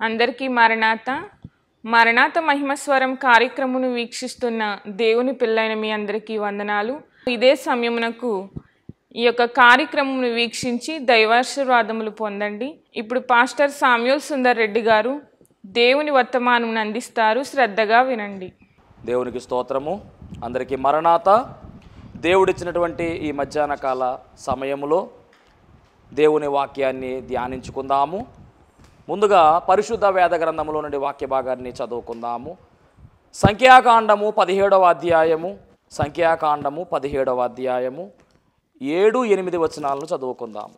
అందరికీ మరణాత మహిమస్వరం కార్యక్రమమును వీక్షిస్తున్న దేవుని పిల్లైన మీ అందరికీ వందనాలు. ఇదే సమయమునకు ఈ యొక్క కార్యక్రమమును వీక్షించి దైవాశీర్వాదములు పొందండి. ఇప్పుడు పాస్టర్ సామ్యూల్ సుందర్ రెడ్డి గారు దేవుని వర్తమానమును అందిస్తారు. శ్రద్ధగా వినండి. దేవునికి స్తోత్రము. అందరికీ మరణాత. దేవుడిచ్చినటువంటి ఈ మధ్యాహ్న కాల సమయములో దేవుని వాక్యాన్ని ధ్యానించుకుందాము. ముందుగా పరిశుద్ధ వేద గ్రంథములో నుండి వాక్య భాగాన్ని చదువుకుందాము. సంఖ్యాకాండము 17వ అధ్యాయము 7-8 వచనాలను చదువుకుందాము.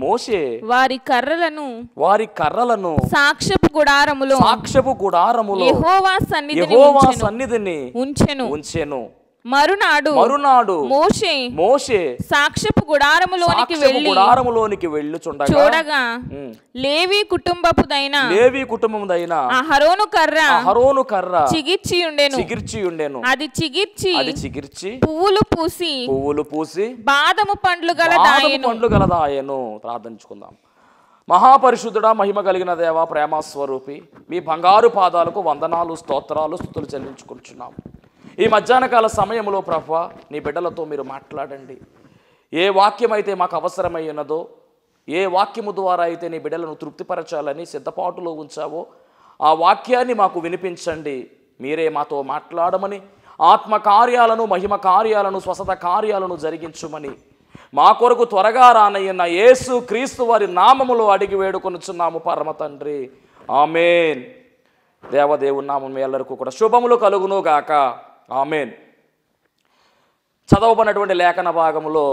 మోషే వారి కర్రలను సాక్ష్యపు గుడారములో యెహోవా సన్నిధిని ఉంచెను. మరునాడు మోషే సాక్ష్యపు గుడారములోనికి వెళ్ళుచుండగా చూడగా లేవి కుటుంబముదైన అహరోను కర్ర చిగిర్చి ఉండెను. అది చిగిర్చి పువ్వులు పూసి బాదము పండ్లు గలదాయెను. ప్రార్థించుకుందాం. మహాపరిశుద్ధుడా, మహిమ కలిగిన దేవ, ప్రేమస్వరూపి, మీ బంగారు పాదాలకు వందనాలు, స్తోత్రాలు, స్తుతులు చెల్లించుకుంటున్నాం. ఈ మధ్యాహ్నకాల సమయంలో ప్రభువా, నీ బిడ్డలతో మీరు మాట్లాడండి. ఏ వాక్యం అయితే మాకు అవసరమై ఉన్నదో, ఏ వాక్యము ద్వారా అయితే నీ బిడ్డలను తృప్తిపరచాలని సిద్ధపాటులో ఉంచావో ఆ వాక్యాన్ని మాకు వినిపించండి. మీరే మాతో మాట్లాడమని, ఆత్మ కార్యాలను, మహిమ కార్యాలను, స్వస్థత కార్యాలను జరిగించుమని మా కొరకు త్వరగా రానయ్యున్న యేసు క్రీస్తు వారి నామములో అడిగి వేడుకొనుచున్నాము పరమ తండ్రి. ఆమేన్. దేవదేవుని నామం మీ అందరికీ కూడా శుభములు కలుగును గాక. ఆమేన్. చదవబడినటువంటి లేఖన భాగంలో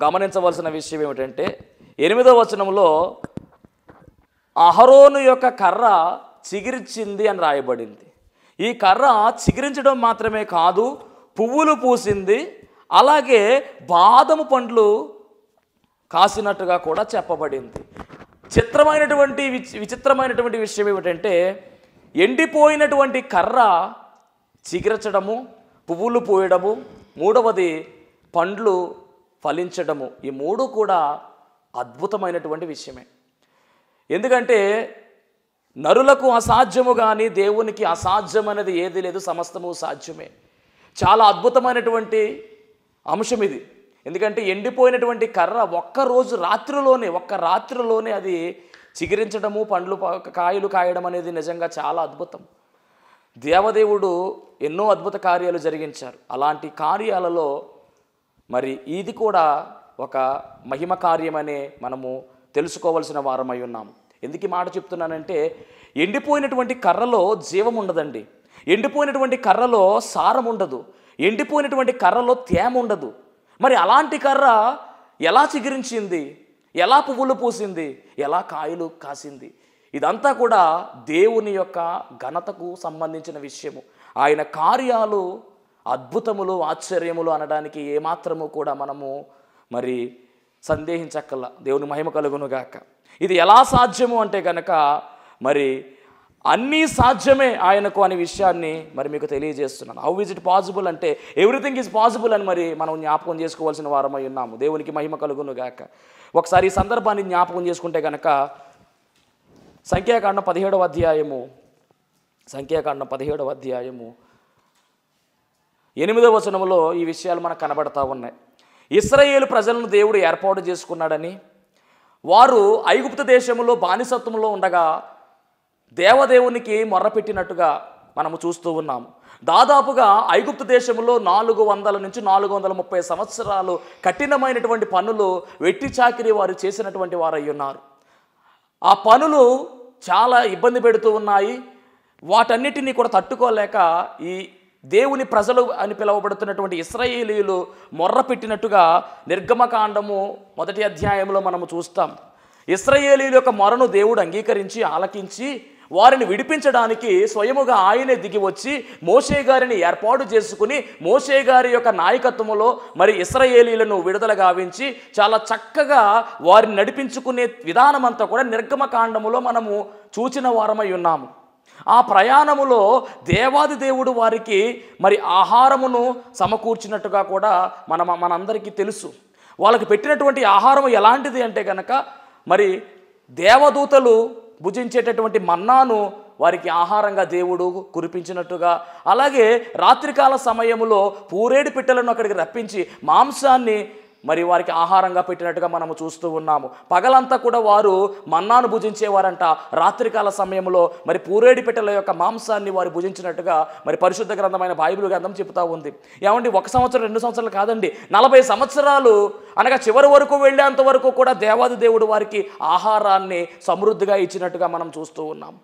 గమనించవలసిన విషయం ఏమిటంటే 8వ వచనంలో అహరోను యొక్క కర్ర చిగిరించింది అని రాయబడింది. ఈ కర్ర చిగిరించడం మాత్రమే కాదు, పువ్వులు పూసింది, అలాగే బాదము పండ్లు కాసినట్టుగా కూడా చెప్పబడింది. విచిత్రమైనటువంటి విషయం ఏమిటంటే ఎండిపోయినటువంటి కర్ర చిగిరచడము, పువ్వులు పూయడము, మూడవది పండ్లు ఫలించడము. ఈ మూడు కూడా అద్భుతమైనటువంటి విషయమే. ఎందుకంటే నరులకు అసాధ్యము కానీ దేవునికి అసాధ్యం అనేది ఏది లేదు, సమస్తము సాధ్యమే. చాలా అద్భుతమైనటువంటి అంశం ఇది. ఎందుకంటే ఎండిపోయినటువంటి కర్ర ఒక్క రాత్రిలోనే అది చిగిరించడము, కాయలు కాయడం అనేది నిజంగా చాలా అద్భుతం. దేవదేవుడు ఎన్నో అద్భుత కార్యాలు జరిగించారు. అలాంటి కార్యాలలో మరి ఇది కూడా ఒక మహిమ కార్యమనే మనము తెలుసుకోవాల్సిన వారమై ఉన్నాము. ఎందుకు ఈ మాట చెప్తున్నానంటే ఎండిపోయినటువంటి కర్రలో జీవం ఉండదండి. ఎండిపోయినటువంటి కర్రలో సారం ఉండదు. ఎండిపోయినటువంటి కర్రలో తేమ ఉండదు. మరి అలాంటి కర్ర ఎలా చిగురించింది, ఎలా పువ్వులు పూసింది, ఎలా కాయలు కాసింది? ఇదంతా కూడా దేవుని యొక్క ఘనతకు సంబంధించిన విషయము. ఆయన కార్యాలు అద్భుతములు, ఆశ్చర్యములు అనడానికి ఏమాత్రము కూడా మనము మరి సందేహించక్కల్లా. దేవుని మహిమ కలుగునుగాక. ఇది ఎలా సాధ్యము అంటే కనుక మరి అన్నీ సాధ్యమే ఆయనకు అనే విషయాన్ని మరి మీకు తెలియజేస్తున్నాను. హౌ ఈజ్ ఇట్ పాసిబుల్ అంటే ఎవ్రీథింగ్ ఈజ్ పాసిబుల్ అని మరి మనం జ్ఞాపకం చేసుకోవాల్సిన వారమై ఉన్నాము. దేవునికి మహిమ కలుగునుగాక. ఒకసారి ఈ సందర్భాన్ని జ్ఞాపకం చేసుకుంటే కనుక సంఖ్యాకాండం 17వ అధ్యాయము 8వ వచనంలో ఈ విషయాలు మనకు కనబడతా ఉన్నాయి. ఇశ్రాయేలు ప్రజలను దేవుడు ఏర్పాటు చేసుకున్నాడని, వారు ఐగుప్తు దేశంలో బానిసత్వంలో ఉండగా దేవదేవునికి మొర్రపెట్టినట్టుగా మనము చూస్తూ ఉన్నాము. దాదాపుగా ఐగుప్తు దేశంలో 400 నుంచి 430 సంవత్సరాలు కఠినమైనటువంటి పనులు, వెట్టి చాకిరీ వారు చేసినటువంటి వారు అయ్యున్నారు. ఆ పనులు చాలా ఇబ్బంది పెడుతూ ఉన్నాయి. వాటన్నిటినీ కూడా తట్టుకోలేక ఈ దేవుని ప్రజలు అని పిలువబడుతున్నటువంటి ఇశ్రాయేలీయులు మొర్ర పెట్టినట్టుగా నిర్గమకాండము 1వ అధ్యాయంలో మనము చూస్తాం. ఇశ్రాయేలీయుల యొక్క మొరను దేవుడు అంగీకరించి ఆలకించి వారిని విడిపించడానికి స్వయముగా ఆయనే దిగి వచ్చి మోషే గారిని ఏర్పాటు చేసుకుని మోషే గారి యొక్క నాయకత్వంలో మరి ఇశ్రాయేలీయులను విడుదల గావించి చాలా చక్కగా వారిని నడిపించుకునే విధానం అంతా కూడా నిర్గమకాండములో మనము చూచిన వారమై ఉన్నాము. ఆ ప్రయాణములో దేవాది దేవుడు వారికి మరి ఆహారమును సమకూర్చినట్టుగా కూడా మనందరికీ తెలుసు. వాళ్ళకి పెట్టినటువంటి ఆహారం ఎలాంటిది అంటే కనుక మరి దేవదూతలు భుజించేటటువంటి మన్నాను వారికి ఆహారంగా దేవుడు కురిపించినట్టుగా, అలాగే రాత్రికాల సమయంలో పూరేడు పిట్టలను అక్కడికి రప్పించి మాంసాన్ని మరి వారికి ఆహారంగా పెట్టినట్టుగా మనము చూస్తూ ఉన్నాము. పగలంతా కూడా వారు మన్నాను భుజించేవారంట, రాత్రికాల సమయంలో మరి పూరేడి పిట్టల యొక్క మాంసాన్ని వారు భుజించినట్టుగా మరి పరిశుద్ధ గ్రంథమైన బైబిల్ గ్రంథం చెబుతూ ఉంది. ఏమండి, 1 సంవత్సరం 2 సంవత్సరాలు కాదండి, 40 సంవత్సరాలు అనగా చివరి వరకు వెళ్ళేంత వరకు కూడా దేవాది దేవుడు వారికి ఆహారాన్ని సమృద్ధిగా ఇచ్చినట్టుగా మనం చూస్తూ ఉన్నాం.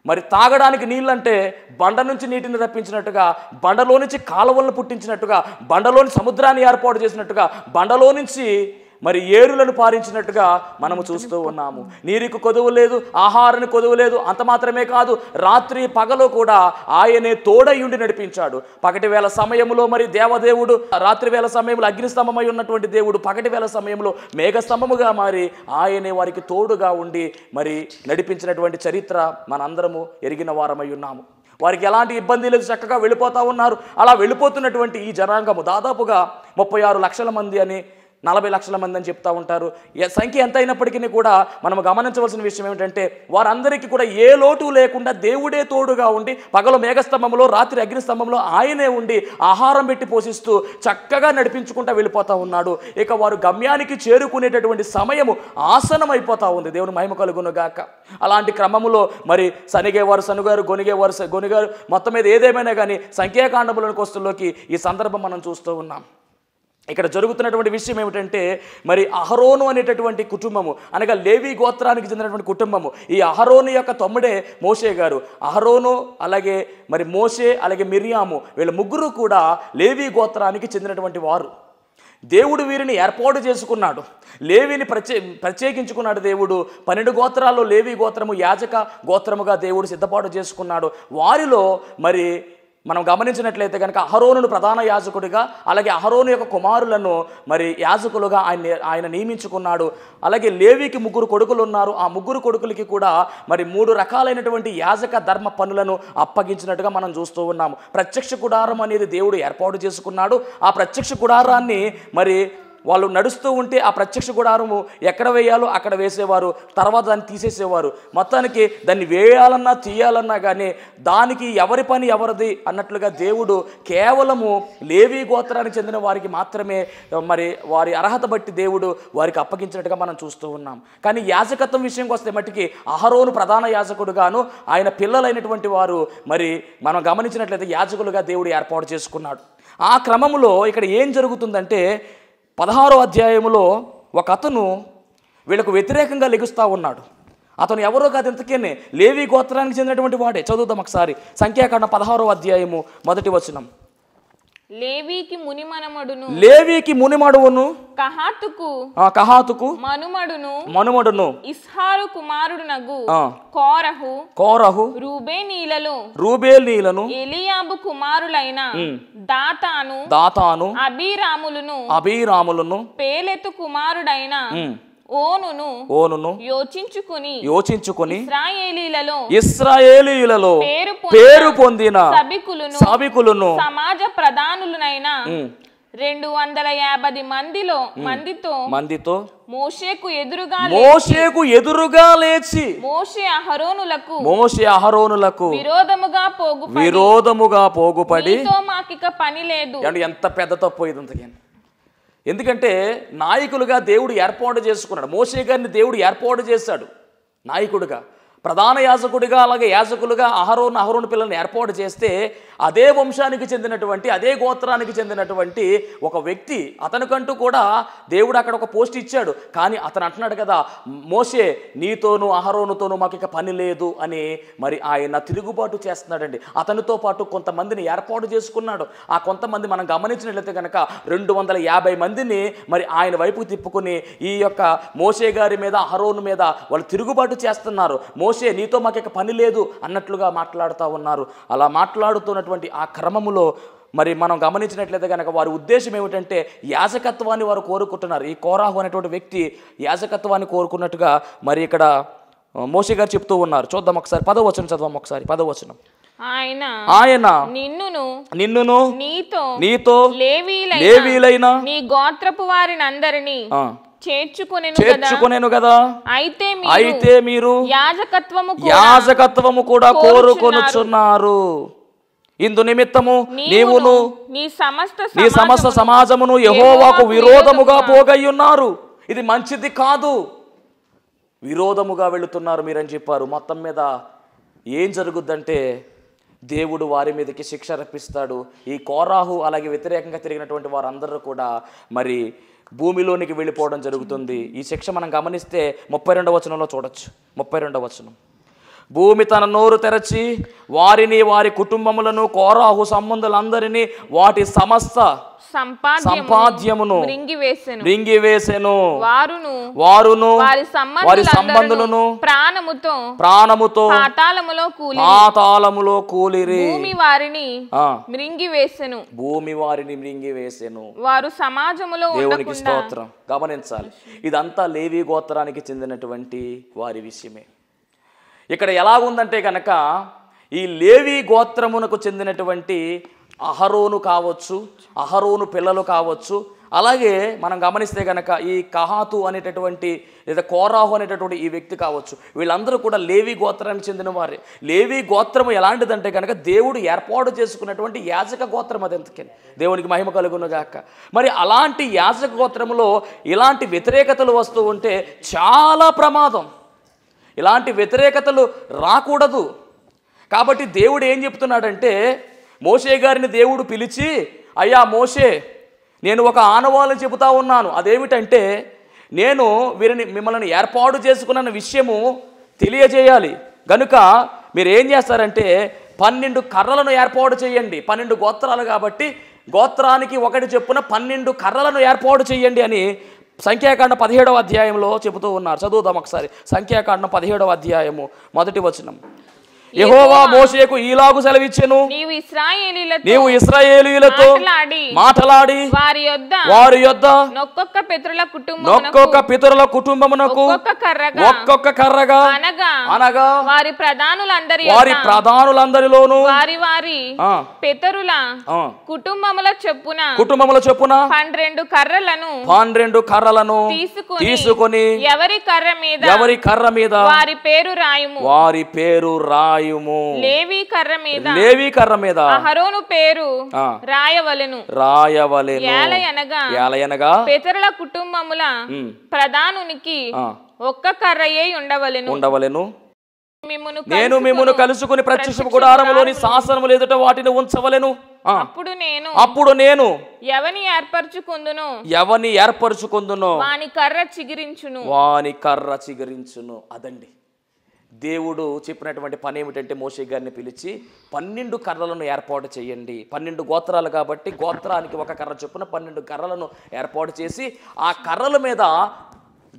మరి తాగడానికి నీళ్ళంటే బండ నుంచి నీటిని రప్పించినట్టుగా, బండలో నుంచి కాలువలను పుట్టించినట్టుగా, బండలోని సముద్రాన్ని ఏర్పాటు చేసినట్టుగా, బండలో నుంచి మరి ఏరులను పారించినట్టుగా మనము చూస్తూ ఉన్నాము. నీరుకు కొదువు లేదు, ఆహారానికి కొదువు లేదు. అంత మాత్రమే కాదు, రాత్రి పగలు కూడా ఆయనే తోడయుండి నడిపించాడు. పగటి వేళ సమయంలో మరి దేవదేవుడు, రాత్రి వేళ సమయంలో అగ్నిస్తంభమై ఉన్నటువంటి దేవుడు పగటి వేళ సమయంలో మేఘస్తంభముగా మారి ఆయనే వారికి తోడుగా ఉండి మరి నడిపించినటువంటి చరిత్ర మనందరము ఎరిగిన వారమై ఉన్నాము. వారికి ఎలాంటి ఇబ్బంది లేదు, చక్కగా వెళ్ళిపోతూ ఉన్నారు. అలా వెళ్ళిపోతున్నటువంటి ఈ జనాంగము దాదాపుగా 36 లక్షల మంది అని, 40 లక్షల మంది అని చెప్తూ ఉంటారు. సంఖ్య ఎంత అయినప్పటికీ కూడా మనం గమనించవలసిన విషయం ఏమిటంటే, వారందరికీ కూడా ఏ లోటు లేకుండా దేవుడే తోడుగా ఉండి, పగలు మేఘస్తంభంలో రాత్రి అగ్నిస్తంభంలో ఆయనే ఉండి ఆహారం పెట్టి పోషిస్తూ చక్కగా నడిపించుకుంటూ వెళ్ళిపోతూ ఉన్నాడు. ఇక వారు గమ్యానికి చేరుకునేటటువంటి సమయము ఆసనం అయిపోతూ ఉంది. దేవుని మహిమ కలుగును గాక. అలాంటి క్రమంలో మరి సనిగేవారు సనుగారు, గొనిగేవారు గొనిగారు, మొత్తం మీద ఏదేమైనా కానీ సంఖ్యాకాండములోని కోస్తుల్లోకి ఈ సందర్భం మనం చూస్తూ ఉన్నాం. ఇక్కడ జరుగుతున్నటువంటి విషయం ఏమిటంటే, మరి అహరోను అనేటటువంటి కుటుంబము, అనగా లేవి గోత్రానికి చెందినటువంటి కుటుంబము. ఈ అహరోను యొక్క తమ్ముడే మోషే గారు. అహరోను, అలాగే మరి మోషే, అలాగే మిరియాము, వీళ్ళ ముగ్గురు కూడా లేవి గోత్రానికి చెందినటువంటి వారు. దేవుడు వీరిని ఏర్పాటు చేసుకున్నాడు, లేవిని ప్రత్యేకించుకున్నాడు దేవుడు. 12 గోత్రాల్లో లేవి గోత్రము యాజక గోత్రముగా దేవుడు సిద్ధపాటు చేసుకున్నాడు. వారిలో మరి మనం గమనించినట్లయితే కనుక అహరోనును ప్రధాన యాజకుడిగా, అలాగే అహరోను యొక్క కుమారులను మరి యాజకులుగా ఆయన నియమించుకున్నాడు. అలాగే లేవికి 3 కొడుకులు ఉన్నారు. ఆ 3 కొడుకులకి కూడా మరి 3 రకాలైనటువంటి యాజక ధర్మ పనులను అప్పగించినట్టుగా మనం చూస్తూ ఉన్నాము. ప్రత్యక్ష గుడారం అనేది దేవుడు ఏర్పాటు చేసుకున్నాడు. ఆ ప్రత్యక్ష గుడారాన్ని మరి వాళ్ళు నడుస్తూ ఉంటే ఆ ప్రత్యక్ష గుడారము ఎక్కడ వేయాలో అక్కడ వేసేవారు, తర్వాత దాన్ని తీసేసేవారు. మొత్తానికి దాన్ని వేయాలన్నా తీయాలన్నా కానీ దానికి ఎవరి పని ఎవరిది అన్నట్లుగా దేవుడు కేవలము లేవి గోత్రానికి చెందిన వారికి మాత్రమే మరి వారి అర్హత బట్టి దేవుడు వారికి అప్పగించినట్టుగా మనం చూస్తూ ఉన్నాం. కానీ యాజకత్వం విషయంకి వస్తే మట్టికి అహరోను ప్రధాన యాజకుడుగాను, ఆయన పిల్లలైనటువంటి వారు మరి మనం గమనించినట్లయితే యాజకులుగా దేవుడు ఏర్పాటు చేసుకున్నాడు. ఆ క్రమంలో ఇక్కడ ఏం జరుగుతుందంటే, 16వ అధ్యాయములో ఒక అతను వీళ్ళకు వ్యతిరేకంగా లెగుస్తూ ఉన్నాడు. అతను ఎవరో కాదు, ఇంతకేనే లేవి గోత్రానికి చెందినటువంటి వాడే. చదువుదాం ఒకసారి. సంఖ్యాకాండం 16వ అధ్యాయము 1వ వచనం. లేవీకి మునిమడువును కహాతుకు మనుమడును ఇస్హారు కుమారుడునగు కోరహు రూబేలీలను ఎలియాబు కుమారులైన దాతాను అబీరాములను పేలెతు కుమారుడైన ఓనును యోచించుకుని ఇశ్రాయేలీయులలో పేరు పొందిన సభికులను సమాజ ప్రధానులనైన 250 మందితో మోషేకు ఎదురుగా లేచి మోషే అహరోనులకు విరోధముగా పోగుపడి మాకిక పని లేదు. ఎంత పెద్ద తప్పు ఇది. ఎందుకంటే నాయకులుగా దేవుడు ఏర్పాటు చేసుకున్నాడు. మోషే గారిని దేవుడు ఏర్పాటు చేశాడు నాయకుడిగా, ప్రధాన యాజకుడిగా, అలాగే యాజకులుగా అహరోను పిల్లల్ని ఏర్పాటు చేస్తే అదే వంశానికి చెందినటువంటి, అదే గోత్రానికి చెందినటువంటి ఒక వ్యక్తి, అతనికంటూ కూడా దేవుడు అక్కడ ఒక పోస్ట్ ఇచ్చాడు. కానీ అతను అంటున్నాడు కదా, మోషే నీతోనూ అహరోనుతోనూ మాకు ఇక పని లేదు అని మరి ఆయన తిరుగుబాటు చేస్తున్నాడండి. అతనితో పాటు కొంతమందిని ఏర్పాటు చేసుకున్నాడు. ఆ కొంతమంది మనం గమనించినట్లయితే కనుక 250 మందిని మరి ఆయన వైపుకు తిప్పుకొని ఈ యొక్క మోషే గారి మీద, అహరోను మీద వాళ్ళు తిరుగుబాటు చేస్తున్నారు. మోషే నీతో మాకు ఇక పని లేదు అన్నట్లుగా మాట్లాడుతూ ఉన్నారు. అలా మాట్లాడుతున్నటువంటి ఆ క్రమములో మరి మనం గమనించినట్లయితే కనుక వారి ఉద్దేశం ఏమిటంటే యాజకత్వాన్ని వారు కోరుకుంటున్నారు. ఈ కోరాహు అనేటువంటి వ్యక్తి యాజకత్వాన్ని కోరుకున్నట్టుగా మరి ఇక్కడ మోషే గారు చెప్తూ ఉన్నారు. చూద్దాం ఒకసారి 10వ వచనం చదవం. ఒకసారి 10వ వచనం. ఆయన నిన్నును నీతో లేవీలైన నీ గోత్రపు వారినందరినీ చేర్చుకొనేను కదా. అయితే మీరు యాజకత్వము కూడా కోరుకొనుచున్నారు. ఇందు నిమిత్తము నీవును నీ సమస్త సమాజమును యెహోవాకు విరోధముగా పోగయ్యున్నారు. ఇది మంచిది కాదు, విరోధముగా వెళుతున్నారు మీరని చెప్పారు. మొత్తం మీద ఏం జరుగుద్దంటే దేవుడు వారి మీదకి శిక్ష రప్పిస్తాడు. ఈ కోరాహు అలాగే వ్యతిరేకంగా తిరిగినటువంటి వారందరూ కూడా మరి భూమిలోనికి వెళ్ళిపోవడం జరుగుతుంది. ఈ శిక్ష మనం గమనిస్తే 32వ వచనంలో చూడొచ్చు. 32వ వచనం, భూమి తన నోరు తెరచి వారిని వారి కుటుంబములను కోరాహు సంబంధులందరినీ వాటి సమస్త సంపాద్యమును మృంగివేసెను. వారును వారి సంబంధులను ప్రాణముతో పాతాళములో కూలిరి. భూమి వారిని మృంగివేసెను. వారు సమాజములో దేవునికి స్తోత్రం. గమనించాలి, ఇదంతా లేవి గోత్రానికి చెందినటువంటి వారి విషయమే. ఇక్కడ ఎలాగుందంటే కనుక ఈ లేవి గోత్రమునకు చెందినటువంటి అహరోను కావచ్చు, అహరోను పిల్లలు కావచ్చు, అలాగే మనం గమనిస్తే కనుక ఈ కహాతు అనేటటువంటి లేదా కోరాహు అనేటటువంటి ఈ వ్యక్తి కావచ్చు, వీళ్ళందరూ కూడా లేవి గోత్రానికి చెందిన వారే. లేవి గోత్రము ఎలాంటిదంటే కనుక దేవుడు ఏర్పాటు చేసుకున్నటువంటి యాజక గోత్రం. అది ఎందుకని దేవునికి మహిమ కలుగునుగాక. మరి అలాంటి యాజక గోత్రములో ఇలాంటి వ్యతిరేకతలు వస్తూ ఉంటే చాలా ప్రమాదం. ఇలాంటి వ్యతిరేకతలు రాకూడదు. కాబట్టి దేవుడు ఏం చెప్తున్నాడంటే, మోషే గారిని దేవుడు పిలిచి, అయ్యా మోషే, నేను ఒక ఆనవాళ్ళని చెబుతా ఉన్నాను. అదేమిటంటే, నేను వీరిని మిమ్మల్ని ఏర్పాటు చేసుకున్న విషయము తెలియజేయాలి. కనుక మీరు ఏం చేస్తారంటే 12 కర్రలను ఏర్పాటు చేయండి. 12 గోత్రాలు కాబట్టి గోత్రానికి ఒకటి చొప్పున 12 కర్రలను ఏర్పాటు చేయండి అని సంఖ్యాకాండం 17వ అధ్యాయంలో చెబుతూ ఉన్నారు. చదువుదాం ఒకసారి. సంఖ్యాకాండం 17వ అధ్యాయము 1వ వచనం. యెహోవా మోషేకు ఈలాగు సెలవిచ్చెను, నీవు ఇశ్రాయేలీయులతో మాటలాడి వారి యొద్ద ఒక్కొక్క పితరుల కుటుంబమునకు ఒక్కొక్క కర్రగా అనగా వారి ప్రధానులందరిలోను వారి పితరుల కుటుంబముల చొప్పున 12 కర్రలను తీసుకొని ఎవరి కర్ర మీద వారి పేరు రాయుము. లేవి కర్ర మీద అహరోను పేరు రాయవలెను. ఏలయనగా పితరుల కుటుంబముల ప్రధానునికి ఒక్క కర్రయే ఉండవలెను. నేను మిమ్మును కలుసుకుని ప్రత్యక్ష గుడారములోని శాసనములు ఎదుట వాటిని ఉంచవలెను. అప్పుడు నేను ఎవని ఏర్పరచుకుందునో వాని కర్ర చిగురించును. అదండి దేవుడు చెప్పినటువంటి పని. ఏమిటంటే మోషే గారిని పిలిచి 12 కర్రలను ఏర్పాటు చేయండి. 12 గోత్రాలు కాబట్టి గోత్రానికి ఒక కర్ర చొప్పున 12 కర్రలను ఏర్పాటు చేసి ఆ కర్రల మీద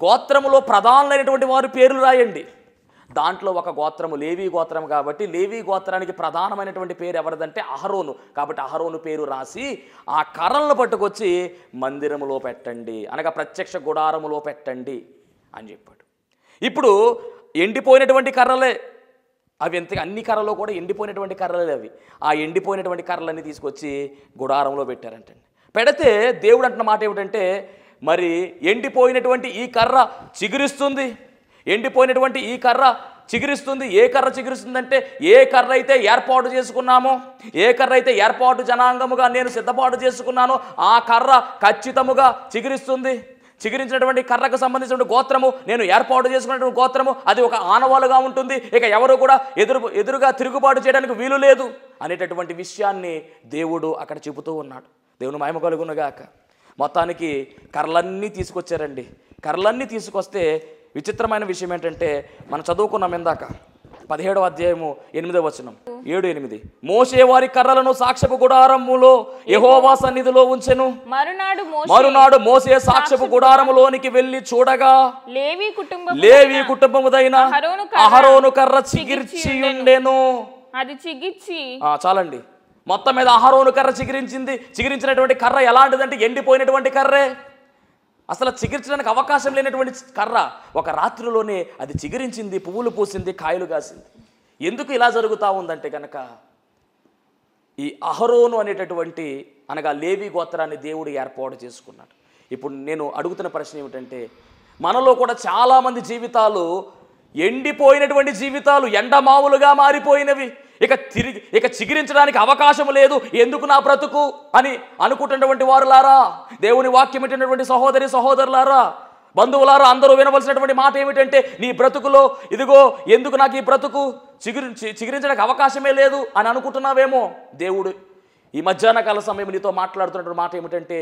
గోత్రములో ప్రధానులైనటువంటి వారి పేర్లు రాయండి. దాంట్లో ఒక గోత్రము లేవి గోత్రం కాబట్టి లేవి గోత్రానికి ప్రధానమైనటువంటి పేరు ఎవరిదంటే అహరోను. కాబట్టి అహరోను పేరు రాసి ఆ కర్రలను పట్టుకొచ్చి మందిరములో పెట్టండి, అనగా ప్రత్యక్ష గుడారములో పెట్టండి అని చెప్పాడు. ఇప్పుడు ఎండిపోయినటువంటి కర్రలే అవి. అన్ని కర్రలో కూడా ఎండిపోయినటువంటి కర్రలే అవి. ఆ ఎండిపోయినటువంటి కర్రలన్నీ తీసుకొచ్చి గుడారంలో పెట్టారంటండి. పెడితే దేవుడు అంటున్న మాట ఏమిటంటే, మరి ఎండిపోయినటువంటి ఈ కర్ర చిగురిస్తుంది, ఎండిపోయినటువంటి ఈ కర్ర చిగురిస్తుంది. ఏ కర్ర చిగురిస్తుందంటే, ఏ కర్ర అయితే ఏర్పాటు చేసుకున్నామో, ఏ కర్ర అయితే ఏర్పాటు జనాంగముగా నేను సిద్ధపాటు చేసుకున్నానో ఆ కర్ర ఖచ్చితముగా చిగురిస్తుంది. చిగురించినటువంటి కర్రకు సంబంధించిన గోత్రము, నేను ఏర్పాటు చేసుకున్నటువంటి గోత్రము, అది ఒక ఆనవాలుగా ఉంటుంది. ఇక ఎవరు కూడా ఎదురుగా తిరుగుబాటు చేయడానికి వీలు లేదు అనేటటువంటి విషయాన్ని దేవుడు అక్కడ చెబుతూ ఉన్నాడు. దేవుని మహిమ కలుగునుగాక. మొత్తానికి కర్రలన్నీ తీసుకొచ్చారండి. కర్రలన్నీ తీసుకొస్తే విచిత్రమైన విషయం ఏంటంటే, మనం చదువుకున్నాం ఇందాక 17వ అధ్యాయము 8వ వచనం, 7-8. మోషే వారి కర్రలను సాక్ష్యపు గుడారములో యెహోవా సన్నిధిలో ఉంచెను. మరునాడు మోషే సాక్ష్యపు గుడారములోనికి వెళ్ళి చూడగా లేవి కుటుంబముదైన అహరోను కర్ర చిగిర్చి ఉండెను. చాలండి. మొత్తం మీద అహరోను కర్ర చిగిరించింది. చిగిరించినటువంటి కర్ర ఎలాంటిదంటే ఎండిపోయినటువంటి కర్రే. అసలు చిగిరించడానికి అవకాశం లేనటువంటి కర్ర ఒక రాత్రిలోనే అది చిగురించింది, పువ్వులు పూసింది, కాయలు కాసింది. ఎందుకు ఇలా జరుగుతూ ఉందంటే కనుక, ఈ అహరోను అనేటటువంటి అనగా లేవి గోత్రాన్ని దేవుడు ఏర్పాటు చేసుకున్నాడు. ఇప్పుడు నేను అడుగుతున్న ప్రశ్న ఏమిటంటే, మనలో కూడా చాలామంది జీవితాలు ఎండిపోయినటువంటి జీవితాలు, ఎండమావులుగా మారిపోయినవి. ఇక చిగురించడానికి అవకాశం లేదు, ఎందుకు నా బ్రతుకు అని అనుకుంటున్నటువంటి వారులారా, దేవుని వాక్యం ఏంటటువంటి సహోదరి సహోదరులారా, బంధువులారా, అందరూ వినవలసినటువంటి మాట ఏమిటంటే, నీ బ్రతుకులో ఇదిగో ఎందుకు నాకు ఈ బ్రతుకు చిగురించడానికి అవకాశమే లేదు అని అనుకుంటున్నావేమో. దేవుడు ఈ మధ్యాహ్న కాల సమయం నీతో మాట్లాడుతున్నటువంటి మాట ఏమిటంటే,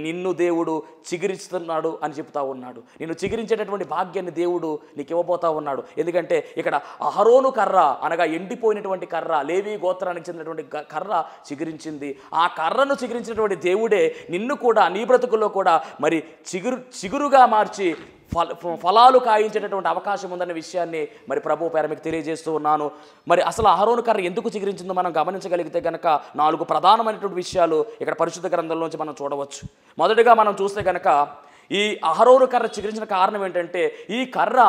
నిన్ను దేవుడు చిగురిస్తున్నాడు అని చెప్తా ఉన్నాడు. నిన్ను చిగురించేటటువంటి భాగ్యాన్ని దేవుడు నీకు ఇవ్వబోతా ఉన్నాడు. ఎందుకంటే ఇక్కడ అహరోను కర్ర అనగా ఎండిపోయినటువంటి కర్ర, లేవి గోత్రానికి చెందినటువంటి కర్ర చిగురించింది. ఆ కర్రను చిగురించినటువంటి దేవుడే నిన్ను కూడా, నీ బ్రతుకుల్లో కూడా మరి చిగురుగా మార్చి ఫలాలు కాయించేటటువంటి అవకాశం ఉందన్న విషయాన్ని మరి ప్రభు పేర మీకు తెలియజేస్తూ ఉన్నాను. మరి అసలు అహరోను కర్ర ఎందుకు చిగురించిందో మనం గమనించగలిగితే కనుక 4 ప్రధానమైనటువంటి విషయాలు ఇక్కడ పరిశుద్ధ గ్రంథంలోంచి మనం చూడవచ్చు. మొదటిగా మనం చూస్తే కనుక ఈ అహరోను కర్ర చిగురించిన కారణం ఏంటంటే, ఈ కర్ర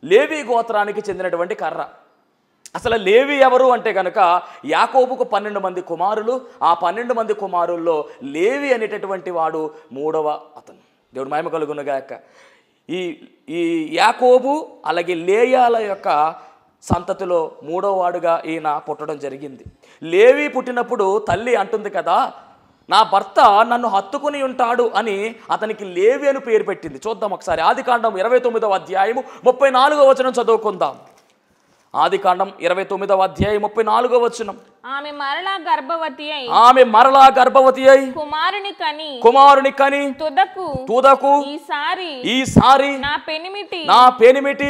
లేవి గోత్రానికి చెందినటువంటి కర్ర. అసలు లేవి ఎవరు అంటే కనుక యాకోబుకు 12 మంది కుమారులు. ఆ 12 మంది కుమారుల్లో లేవి అనేటటువంటి వాడు 3వ అతను. దేవుడు మహిమ కలుగునుగాక. ఈ యాకోబు అలాగే లేయాల యొక్క సంతతిలో 3వ వాడుగా ఈయన పుట్టడం జరిగింది. లేవి పుట్టినప్పుడు తల్లి అంటుంది కదా, నా భర్త నన్ను హత్తుకుని ఉంటాడు అని అతనికి లేవి అని పేరు పెట్టింది. చూద్దాం ఒకసారి. ఆదికాండం 29వ అధ్యాయము 34వ వచనం చదువుకుందాం. ఆదికాండం 29వ అధ్యాయం 34వ వచనం. ఆమె మరలా గర్భవతి అయి కుమారుని కని తుదకు ఈసారి నా పెనిమిటి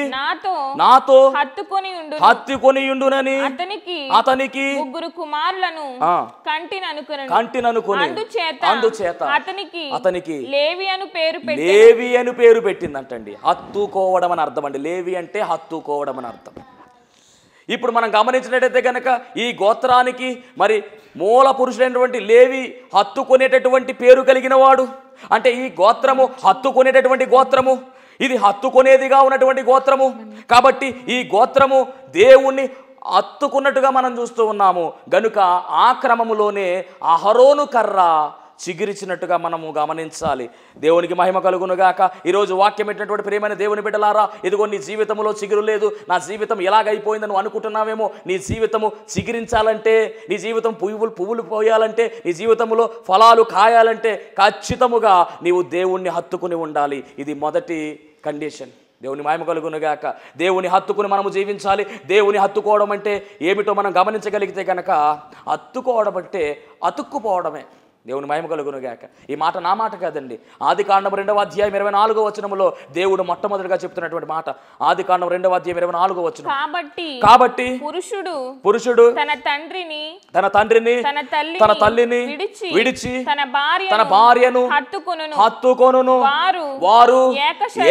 నాతో హత్తుకొని ఉండునని అతనికి 3 కుమారులను కంటిననుకొని అందుచేత అతనికి లేవి అని పేరు పెట్టిందంటండి. హత్తుకోవడం అని అర్థం అండి. లేవి అంటే హత్తుకోవడం అని అర్థం. ఇప్పుడు మనం గమనించినట్టయితే కనుక ఈ గోత్రానికి మరి మూల పురుషుడైనటువంటి లేవి హత్తుకునేటటువంటి పేరు కలిగిన వాడు. అంటే ఈ గోత్రము హత్తుకునేటటువంటి గోత్రము, ఇది హత్తుకునేదిగా ఉన్నటువంటి గోత్రము. కాబట్టి ఈ గోత్రము దేవుణ్ణి హత్తుకున్నట్టుగా మనం చూస్తూ ఉన్నాము. గనుక ఆ క్రమములోనే అహరోను కర్ర చిగురిచినట్టుగా మనము గమనించాలి. దేవునికి మహిమ కలుగునుగాక. ఈరోజు వాక్యం పెట్టినటువంటి ప్రియమైన దేవుని బిడ్డలారా, ఇదిగో నీ జీవితంలో చిగురు లేదు, నా జీవితం ఎలాగైపోయిందని నువ్వు అనుకుంటున్నావేమో. నీ జీవితము చిగురించాలంటే, నీ జీవితం పువ్వులు పోయాలంటే, నీ జీవితంలో ఫలాలు కాయాలంటే ఖచ్చితముగా నీవు దేవుణ్ణి హత్తుకుని ఉండాలి. ఇది మొదటి కండిషన్. దేవుని మహిమ కలుగునుగాక. దేవుని హత్తుకుని మనము జీవించాలి. దేవుని హత్తుకోవడం అంటే ఏమిటో మనం గమనించగలిగితే కనుక, హత్తుకోవడం అంటే అతుక్కుపోవడమే. దేవుని మహిమ కలుగునుగాక. ఈ మాట నా మాట కాదండి. ఆదికాండం 2వ అధ్యాయం 24వ వచనంలో దేవుడు మొట్టమొదటిగా చెప్తున్నటువంటి మాట. ఆదికాండం 2వ అధ్యాయం 24వ వచనం. కాబట్టి పురుషుడు తన తండ్రిని తన తల్లిని విడిచి తన భార్యను హత్తుకొనును, వారు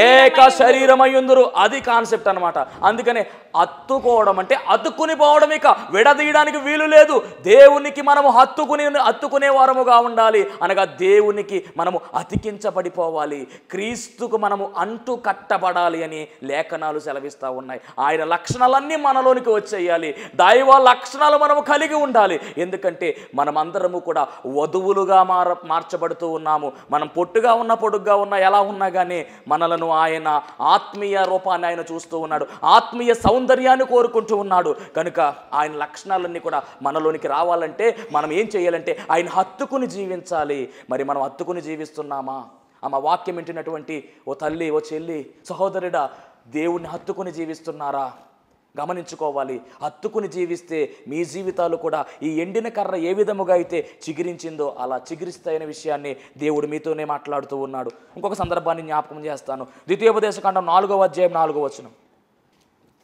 ఏక శరీరమయ్యుందురు. అది కాన్సెప్ట్ అన్నమాట. అందుకనే హత్తుకోవడం అంటే అతుక్కుని పోవడం, ఇక విడదీయడానికి వీలు లేదు. దేవునికి మనము హత్తుకునే వారముగా ఉండాలి. అనగా దేవునికి మనము అతికించబడిపోవాలి, క్రీస్తుకు మనము అంటు కట్టబడాలి అని లేఖనాలు సెలవిస్తూ ఉన్నాయి. ఆయన లక్షణాలన్నీ మనలోనికి వచ్చేయాలి. దైవ లక్షణాలు మనము కలిగి ఉండాలి. ఎందుకంటే మనమందరము కూడా వధువులుగా మార్చబడుతూ ఉన్నాము. మనం పొడుగ్గా ఉన్నా ఎలా ఉన్నా కానీ మనలను ఆయన ఆత్మీయ రూపాన్ని ఆయన చూస్తూ ఉన్నాడు, ఆత్మీయ సౌందర్యాన్ని కోరుకుంటూ ఉన్నాడు. కనుక ఆయన లక్షణాలన్నీ కూడా మనలోనికి రావాలంటే మనం ఏం చేయాలంటే ఆయన హత్తుకుని జీవించాలి. మరి మనం హత్తుకుని జీవిస్తున్నామా? ఆమె వాక్యం వింటున్నటువంటి ఓ తల్లి, ఓ చెల్లి, సహోదరుడా, దేవుణ్ణి హత్తుకుని జీవిస్తున్నారా? గమనించుకోవాలి. హత్తుకుని జీవిస్తే మీ జీవితాలు కూడా ఈ ఎండిన కర్ర ఏ విధముగా అయితే చిగురించిందో అలా చిగురిస్తాయనే విషయాన్ని దేవుడు మీతోనే మాట్లాడుతూ ఉన్నాడు. ఇంకొక సందర్భాన్ని జ్ఞాపకం చేస్తాను. ద్వితీయోపదేశకాండం 4వ అధ్యాయం 4వ వచనం.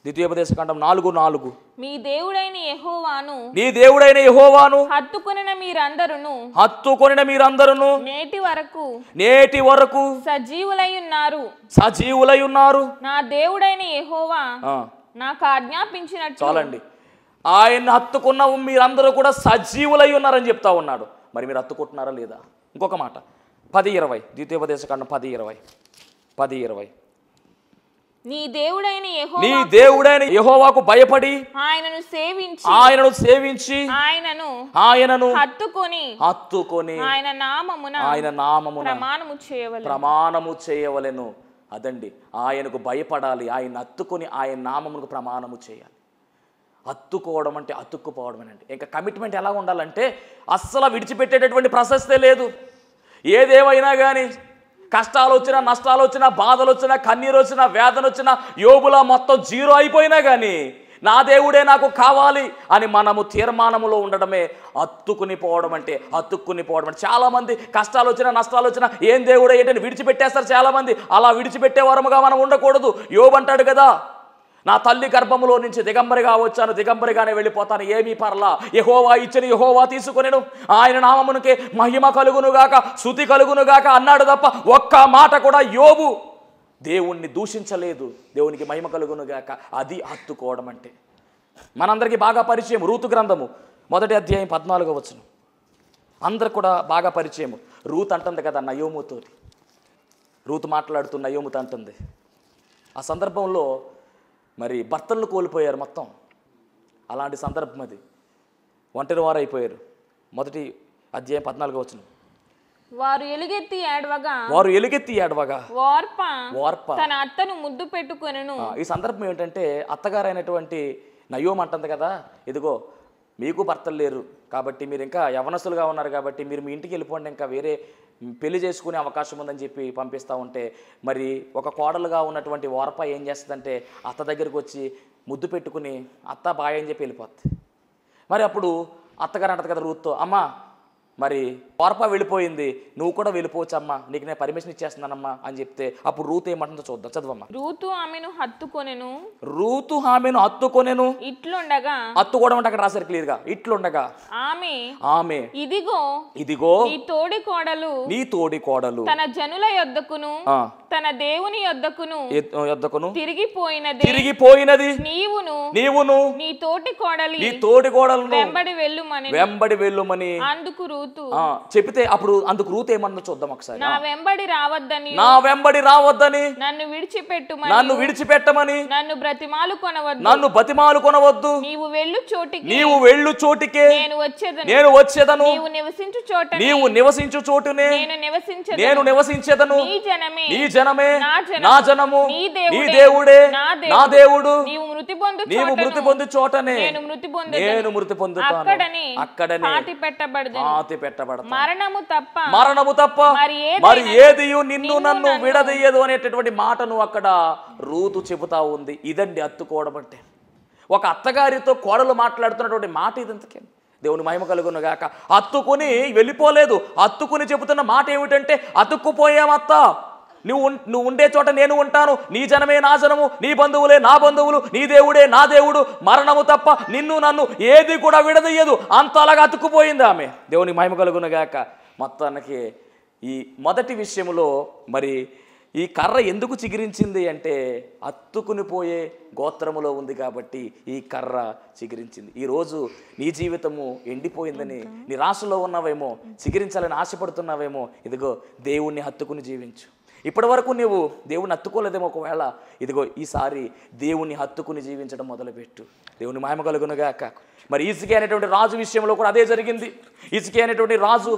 ద్వితీయోపదేశకాండం 4:4. నీ దేవుడైన యెహోవాను హత్తుకొనిన మీరందరును నేటి వరకు సజీవులై ఉన్నారు. నా దేవుడైన యెహోవా నాకు ఆజ్ఞాపించినట్టు. చాలండి. ఆయన హత్తుకున్న మీరందరూ కూడా సజీవులై ఉన్నారని చెప్తా ఉన్నాడు. మరి మీరు హత్తుకుంటున్నారా లేదా? ఇంకొక మాట 10:20. ద్వితీయోపదేశకాండం 10:20. నీ దేవుడైన నీ దేవుడైన యెహోవాకు భయపడి ఆయనను సేవించి ఆయనను హత్తుకొని ఆయన నామమున ప్రమాణము చేయవలెను. అదండి, ఆయనకు భయపడాలి, ఆయన హత్తుకొని ఆయన నామమునకు ప్రమాణము చేయాలి. హత్తుకోవడం అంటే అతుక్కుపోవడం అండి. ఇంకా కమిట్మెంట్ ఎలా ఉండాలంటే అస్సలు విడిచిపెట్టేటటువంటి ప్రశస్తే లేదు. ఏదేమైనా కానీ కష్టాలు వచ్చినా, నష్టాలు వచ్చినా, బాధలు వచ్చినా, కన్నీరు వచ్చినా, వేదన వచ్చినా, యోబులా మొత్తం జీరో అయిపోయినా కానీ నా దేవుడే నాకు కావాలి అని మనము తీర్మానములో ఉండడమే అత్తుకుని పోవడం అంటే. చాలామంది కష్టాలు వచ్చినా, నష్టాలు వచ్చినా ఏం దేవుడే ఏంటని విడిచిపెట్టేస్తారు చాలామంది. అలా విడిచిపెట్టేవారముగా మనం ఉండకూడదు. యోబు అంటాడు కదా, నా తల్లి గర్భములో నుంచి దిగంబరిగా వచ్చాను, దిగంబరిగానే వెళ్ళిపోతాను, ఏమీ పర్లా, యెహోవా ఇచ్చిన యెహోవా తీసుకొనెను, ఆయన నామమునకే మహిమ కలుగునుగాక, స్తుతి కలుగునుగాక అన్నాడు తప్ప ఒక్క మాట కూడా యోబు దేవుణ్ణి దూషించలేదు. దేవునికి మహిమ కలుగునుగాక. అది హత్తుకోవడం అంటే. మనందరికీ బాగా పరిచయం రూతు గ్రంథము 1వ అధ్యాయం 14వ వచనం. అందరికి కూడా బాగా పరిచయం. రూతు అంటుంది కదా నయోముతో, రూతు మాట్లాడుతూ నయోముతో అంటుంది. ఆ సందర్భంలో మరి భర్తలను కోల్పోయారు మొత్తం. అలాంటి సందర్భం అది. ఒంటరి వారు అయిపోయారు. 1వ అధ్యాయం 14వ వచనం. వారు ఎలుగెత్తి ఏడవగా ఓర్ప తన అత్తను ముద్దు పెట్టుకొనెను. ఈ సందర్భం ఏంటంటే అత్తగారైనటువంటి నయోము అంటుంది కదా, ఇదిగో మీకు భర్తలు లేరు కాబట్టి మీరు ఇంకా యవనస్తులుగా ఉన్నారు కాబట్టి మీరు మీ ఇంటికి వెళ్ళిపోండి, ఇంకా వేరే పెళ్లి చేసుకునే అవకాశం ఉందని చెప్పి పంపిస్తూ ఉంటే మరి ఒక కోడలుగా ఉన్నటువంటి ఓర్ప ఏం చేస్తుందంటే అత్త దగ్గరికి వచ్చి ముద్దు పెట్టుకుని అత్త బాయ్ అని చెప్పి వెళ్ళిపోద్ది. మరి అప్పుడు అత్తగారు అంటది కదా రూత్తో, అమ్మ మరి ఓర్ప వెళ్ళిపోయింది, నువ్వు కూడా వెళ్ళిపోవచ్చు అమ్మా, నీకు నేను పర్మిషన్ ఇచ్చేస్తున్నానమ్మా అని చెప్తే అప్పుడు రూతు ఏమంటుందో చూద్దాం, చదవమ్మా. రూతు ఆమెను హత్తుకొనెను. ఇట్లుండగా, హత్తుకోవడం అంటే అక్కడ రాశారు క్లియర్ గా, ఇట్లుండగా ఆమె ఇదిగో నీ తోడి కోడలు తన జనుల యొద్దకును తన దేవుని యొద్దకును తిరిగిపోయినది నీవును నీ తోటి కోడలు వెంబడి వెళ్ళుమని చెప్తే అప్పుడు అందుకు రూతు ఏమన్నా చూద్దాం ఒకసారి. నా వెంబడి రావద్దని నన్ను విడిచిపెట్టమని నన్ను బ్రతిమాలు కొనవద్దు నీవు వెళ్ళు చోటికే నేను వచ్చేదను, నీవు నివసించు చోటునే నేను నివసించేదను, నీ జనమే నా జనము, నీ దేవుడే నా దేవుడు, నీవు మృతి పొందు చోటనే నేను మృతి పొందుతాను, అక్కడనే పాతి పెట్టబడతాను. మరణము తప్ప మరి ఏదియు నిన్ను నన్ను విడదీయదు అనేటటువంటి మాటను అక్కడ రూతు చెబుతా ఉంది. ఇదండి హత్తుకోవడం అంటే. ఒక అత్తగారితో కోడలు మాట్లాడుతున్నటువంటి మాట ఇదంతకే. దేవుని మహిమ కలుగునుగాక. హత్తుకుని వెళ్ళిపోలేదు, హత్తుకుని చెబుతున్న మాట ఏమిటంటే అతుక్కుపోయామత్త, నువ్వు ఉండే చోట నేను ఉంటాను, నీ జనమే నా జనము, నీ బంధువులే నా బంధువులు, నీ దేవుడే నా దేవుడు, మరణము తప్ప నిన్ను నన్ను ఏది కూడా విడదీయదు, అంతలాగా అతుక్కుపోయింది ఆమె. దేవుని మహిమ కలుగునుగాక. మొత్తానికి ఈ మొదటి విషయంలో మరి ఈ కర్ర ఎందుకు చిగిరించింది అంటే అత్తుకుని పోయే గోత్రములో ఉంది కాబట్టి ఈ కర్ర చిగిరించింది. ఈరోజు నీ జీవితము ఎండిపోయిందని నిరాశలో ఉన్నావేమో, చిగిరించాలని ఆశపడుతున్నావేమో, ఇదిగో దేవుణ్ణి హత్తుకుని జీవించు. ఇప్పటి వరకు నువ్వు దేవుని హత్తుకోలేదేమో, ఒకవేళ ఇదిగో ఈసారి దేవుణ్ణి హత్తుకుని జీవించడం మొదలుపెట్టు. దేవుని మహిమ కలుగునుగాక. మరి హిజ్కియా అనేటువంటి రాజు విషయంలో కూడా అదే జరిగింది. హిజ్కియా అనేటువంటి రాజు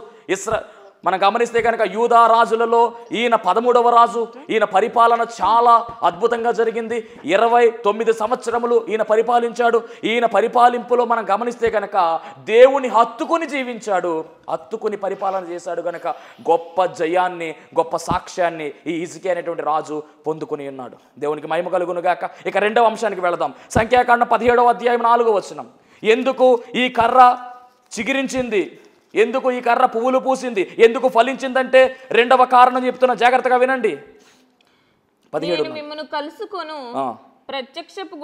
మనం గమనిస్తే కనుక యూదా రాజులలో ఈయన 13వ రాజు. ఈయన పరిపాలన చాలా అద్భుతంగా జరిగింది. 29 సంవత్సరములు ఈయన పరిపాలించాడు. ఈయన పరిపాలింపులో మనం గమనిస్తే కనుక దేవుని హత్తుకుని జీవించాడు, హత్తుకుని పరిపాలన చేశాడు కనుక గొప్ప జయాన్ని, గొప్ప సాక్ష్యాన్ని ఈ హిజ్కియా అనేటువంటి రాజు పొందుకుని ఉన్నాడు. దేవునికి మహిమ కలుగునుగాక. ఇక రెండవ అంశానికి వెళదాం. సంఖ్యాకాండం 17వ అధ్యాయం 4వ వచనం. ఎందుకు ఈ కర్ర చిగిరించింది, ఎందుకు ఈ కర్ర పువ్వులు పూసింది, ఎందుకు ఫలించిందంటే రెండవ కారణం చెప్తున్నా, జాగ్రత్తగా వినండి. 17 మిమ్మును కలుసుకొను ప్రత్యక్షపు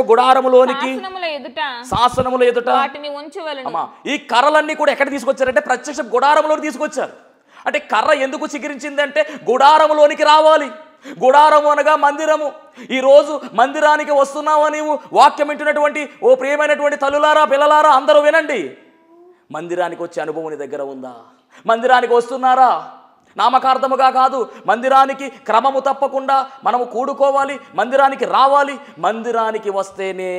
గుడారములోనికి శాసనముల ఎదుట వాటిని ఉంచవలెను. ఈ కర్రలన్నీ కూడా ఎక్కడ తీసుకొచ్చారంటే ప్రత్యక్ష గుడారములోకి తీసుకొచ్చారు. అంటే కర్ర ఎందుకు చిగిరించింది అంటే గుడారములోనికి రావాలి. గుడారము అనగా మందిరము. ఈరోజు మందిరానికి వస్తున్నావా నీవు? వాక్యం వింటున్నటువంటి ఓ ప్రియమైనటువంటి తల్లులారా, పిల్లలారా అందరూ వినండి. మందిరానికి వచ్చే అనుభవం నీ దగ్గర ఉందా? మందిరానికి వస్తున్నారా? నామకార్థముగా కాదు, మందిరానికి క్రమము తప్పకుండా మనము కూడుకోవాలి, మందిరానికి రావాలి. మందిరానికి వస్తేనే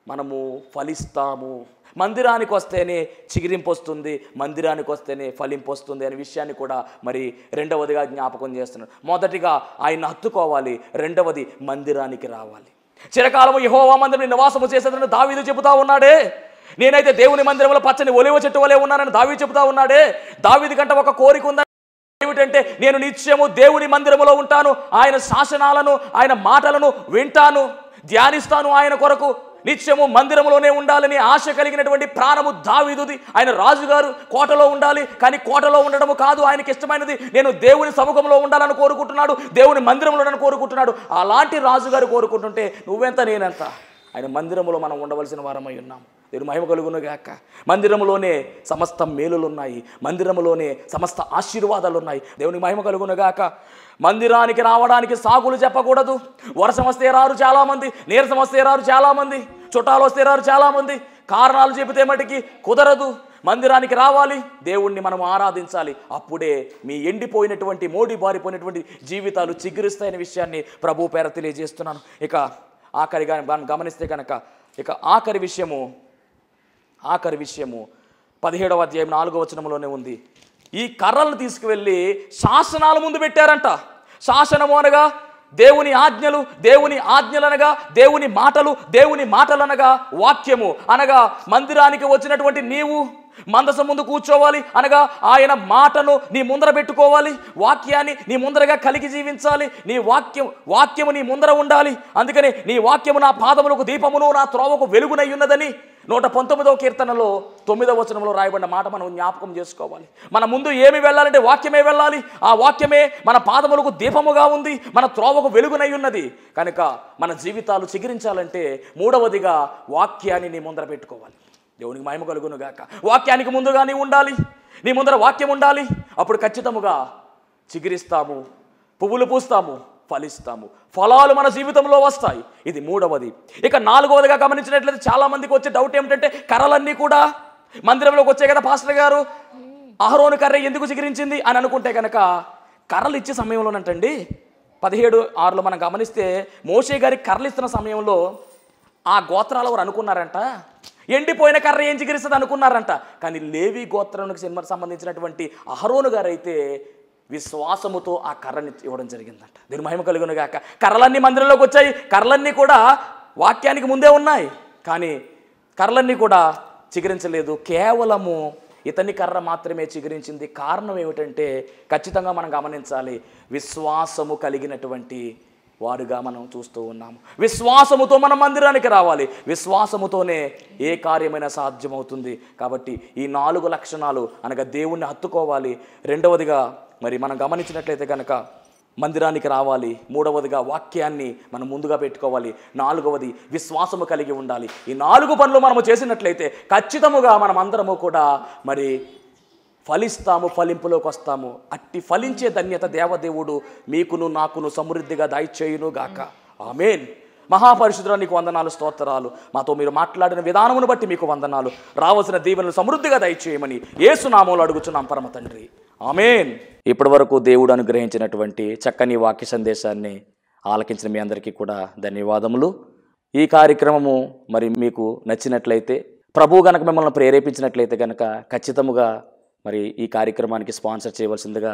మనము ఫలిస్తాము, మందిరానికి వస్తేనే చిగిరింపు వస్తుంది, మందిరానికి వస్తేనే ఫలింపు వస్తుంది అనే విషయాన్ని కూడా మరి రెండవదిగా జ్ఞాపకం చేస్తున్నాడు. మొదటిగా ఆయన హత్తుకోవాలి, రెండవది మందిరానికి రావాలి. చిరకాలము యెహోవా మందిరం నివాసము చేసేదని దావీదు చెబుతా ఉన్నాడే. నేనైతే దేవుని మందిరంలో పచ్చని ఒలివ చెట్టు వలె ఉన్నానని దావీదు చెబుతా ఉన్నాడే. దావీదు కంటే ఒక కోరిక ఉందా ఏమిటంటే, నేను నిత్యము దేవుని మందిరములో ఉంటాను, ఆయన శాసనాలను ఆయన మాటలను వింటాను, ధ్యానిస్తాను, ఆయన కొరకు నిత్యము మందిరంలోనే ఉండాలని ఆశ కలిగినటువంటి ప్రాణము దావీదుది. ఆయన రాజుగారు కోటలో ఉండాలి, కానీ కోటలో ఉండడము కాదు ఆయనకి ఇష్టమైనది. నేను దేవుని సముఖంలో ఉండాలని కోరుకుంటున్నాడు, దేవుని మందిరంలో ఉండాలని కోరుకుంటున్నాడు. అలాంటి రాజుగారు కోరుకుంటుంటే నువ్వెంత నేనెంత? ఆయన మందిరంలో మనం ఉండవలసిన వారమై ఉన్నాము. దేవుని మహిమ కలుగును గాక. మందిరంలోనే సమస్త మేలులు ఉన్నాయి, మందిరంలోనే సమస్త ఆశీర్వాదాలు ఉన్నాయి. దేవుని మహిమ కలుగును గాక. మందిరానికి రావడానికి సాకులు చెప్పకూడదు. వర్షం వస్తే రారు చాలామంది, నీరసం వస్తే రారు చాలామంది, చుట్టాలు వస్తే రారు చాలామంది. కారణాలు చెబితే మటుకి కుదరదు. మందిరానికి రావాలి, దేవుణ్ణి మనం ఆరాధించాలి. అప్పుడే మీ ఎండిపోయినటువంటి మోడి బారిపోయినటువంటి జీవితాలు చిగురిస్తాయనే విషయాన్ని ప్రభు పేర తెలియజేస్తున్నాను. ఇక ఆఖరిగా గమనిస్తే కనుక ఇక ఆఖరి విషయము 17వ అధ్యాయం 4వ వచనంలోనే ఉంది. ఈ కర్రలను తీసుకువెళ్ళి శాసనాల ముందు పెట్టారంట. శాసనము అనగా దేవుని ఆజ్ఞలు, దేవుని ఆజ్ఞలనగా దేవుని మాటలు, దేవుని మాటలనగా వాక్యము అనగా మందిరానికి వచ్చినటువంటి నీవు మందసం ముందు కూర్చోవాలి అనగా ఆయన మాటను నీ ముందర పెట్టుకోవాలి, వాక్యాన్ని నీ ముందరగా కలిగి జీవించాలి. నీ వాక్యము నీ ముందర ఉండాలి. అందుకని నీ వాక్యము నా పాదములకు దీపమును, నా త్రోవకు వెలుగునై ఉన్నదని 119వ కీర్తనలో 9వ వచనంలో రాయబడిన మాట మనం జ్ఞాపకం చేసుకోవాలి. మన ముందు ఏమి వెళ్ళాలంటే వాక్యమే వెళ్ళాలి. ఆ వాక్యమే మన పాదములకు దీపముగా ఉంది, మన త్రోవకు వెలుగునై ఉన్నది. కనుక మన జీవితాలు చిగురించాలంటే మూడవదిగా వాక్యాన్ని నీ ముందర పెట్టుకోవాలి. దేవునికి మహిమ కలుగును గాక. వాక్యానికి ముందుగా నీ ఉండాలి, నీ ముందర వాక్యం ఉండాలి. అప్పుడు ఖచ్చితముగా చిగురిస్తాము, పువ్వులు పూస్తాము, ఫలిస్తాము, ఫలాలు మన జీవితంలో వస్తాయి. ఇది మూడవది. ఇక 4వదిగా గమనించినట్లయితే చాలా మందికి వచ్చే డౌట్ ఏమిటంటే, కర్రలన్నీ కూడా మందిరంలోకి వచ్చాయి కదా పాస్టర్ గారు, అహరోను కర్ర ఎందుకు చిగురించింది అని అనుకుంటే కనుక, కర్రలు ఇచ్చే సమయంలోనంటండి 17:6లో మనం గమనిస్తే మోషే గారికి కర్రలు ఇస్తున్న సమయంలో ఆ గోత్రాల వారు అనుకున్నారంట, ఎండిపోయిన కర్ర ఏం చిగురిస్తుంది అనుకున్నారంట. కానీ లేవి గోత్రానికి సంబంధించినటువంటి అహరోను గారు అయితే విశ్వాసముతో ఆ కర్రని ఇవ్వడం జరిగిందంట. దీని మహిమ కలుగును గాక. కర్రలన్నీ మందిరంలోకి వచ్చాయి, కర్రలన్నీ కూడా వాక్యానికి ముందే ఉన్నాయి, కానీ కర్రలన్నీ కూడా చిగురించలేదు. కేవలము ఇతని కర్ర మాత్రమే చిగురించింది. కారణం ఏమిటంటే ఖచ్చితంగా మనం గమనించాలి, విశ్వాసము కలిగినటువంటి వారుగా మనం చూస్తూ ఉన్నాము. విశ్వాసముతో మనం మందిరానికి రావాలి, విశ్వాసముతోనే ఏ కార్యమైనా సాధ్యమవుతుంది. కాబట్టి ఈ 4 లక్షణాలు అనగా దేవుణ్ణి హత్తుకోవాలి, రెండవదిగా మరి మనం గమనించినట్లయితే కనుక మందిరానికి రావాలి, మూడవదిగా వాక్యాన్ని మనం ముందుగా పెట్టుకోవాలి, 4వది విశ్వాసము కలిగి ఉండాలి. ఈ 4 పనులు మనము చేసినట్లయితే ఖచ్చితముగా మనం అందరము కూడా మరి ఫలిస్తాము, ఫలింపులోకి వస్తాము. అట్టి ఫలించే ధన్యత దేవదేవుడు మీకును నాకును సమృద్ధిగా దయచేయును గాక. ఆమేన్. మహాపరిశుద్ధుడా నీకు వందనాలు, స్తోత్రాలు. మాతో మీరు మాట్లాడిన విధానమును బట్టి మీకు వందనాలు. రావాల్సిన దీవెనలు సమృద్ధిగా దయచేయమని యేసు నామములో అడుగుచున్నాం పరమ తండ్రి. ఆమేన్. ఇప్పటి వరకు దేవుడు అనుగ్రహించినటువంటి చక్కని వాక్య సందేశాన్ని ఆలకించిన మీ అందరికీ కూడా ధన్యవాదములు. ఈ కార్యక్రమము మరి మీకు నచ్చినట్లయితే, ప్రభువు గనక మిమ్మల్ని ప్రేరేపించినట్లయితే కనుక ఖచ్చితముగా మరి ఈ కార్యక్రమానికి స్పాన్సర్ చేయవలసిందిగా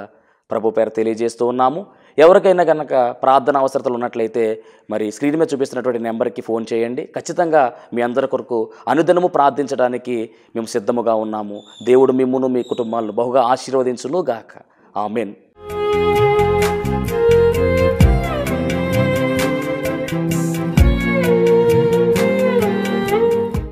ప్రభు పేరు తెలియజేస్తూ ఉన్నాము. ఎవరికైనా కనుక ప్రార్థన అవసరతలు ఉన్నట్లయితే మరి స్క్రీన్ మీద చూపిస్తున్నటువంటి నెంబర్కి ఫోన్ చేయండి. ఖచ్చితంగా మీ అందరి కొరకు అనుదినము ప్రార్థించడానికి మేము సిద్ధముగా ఉన్నాము. దేవుడు మిమ్మును మీ కుటుంబాలను బహుగా ఆశీర్వదించును గాక. ఆమేన్.